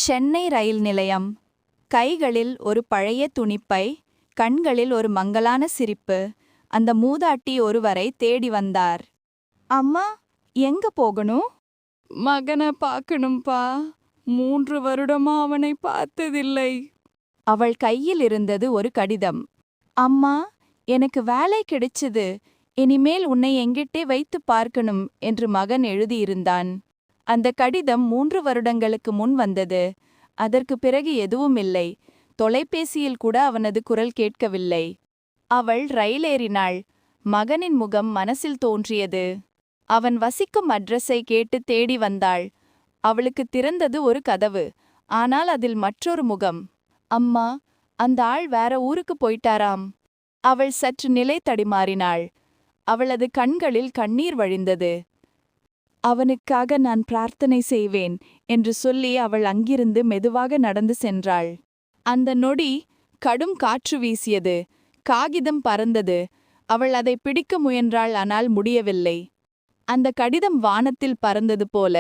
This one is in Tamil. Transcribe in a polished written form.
சென்னை ரயில் நிலையம். கைகளில் ஒரு பழைய துணிப்பை, கண்களில் ஒரு மங்கலான சிரிப்பு. அந்த மூதாட்டி ஒருவரை தேடி வந்தார். அம்மா, எங்க போகணும்? மகனை பார்க்கணும்பா. 3 வருடமா அவனை பார்த்ததில்லை. அவள் கையில் இருந்தது ஒரு கடிதம். அம்மா, எனக்கு வேலை கிடைச்சது. இனிமேல் உன்னை எங்கிட்டே வைத்து பார்க்கணும் என்று மகன் எழுதியிருந்தான். அந்த கடிதம் 3 வருடங்களுக்கு முன் வந்தது. அதற்கு பிறகு எதுவும் இல்லை. தொலைபேசியில் கூட அவனது குரல் கேட்கவில்லை. அவள் ரயிலேறினாள். மகனின் முகம் மனசில் தோன்றியது. அவன் வசிக்கும் அட்ரஸை கேட்டு தேடி வந்தாள். அவளுக்கு திறந்தது ஒரு கதவு. ஆனால் அதில் மற்றொரு முகம். அம்மா, அந்த ஆள் வேற ஊருக்கு போயிட்டாராம். அவள் சற்று நிலை தடிமாறினாள். அவளது கண்களில் கண்ணீர் வழிந்தது. அவனுக்காக நான் பிரார்த்தனை செய்வேன் என்று சொல்லி அவள் அங்கிருந்து மெதுவாக நடந்து சென்றாள். அந்த நொடி கடும் காற்று வீசியது. காகிதம் பறந்தது. அவள் அதை பிடிக்க முயன்றாள், ஆனால் முடியவில்லை. அந்த கடிதம் வானத்தில் பறந்தது போல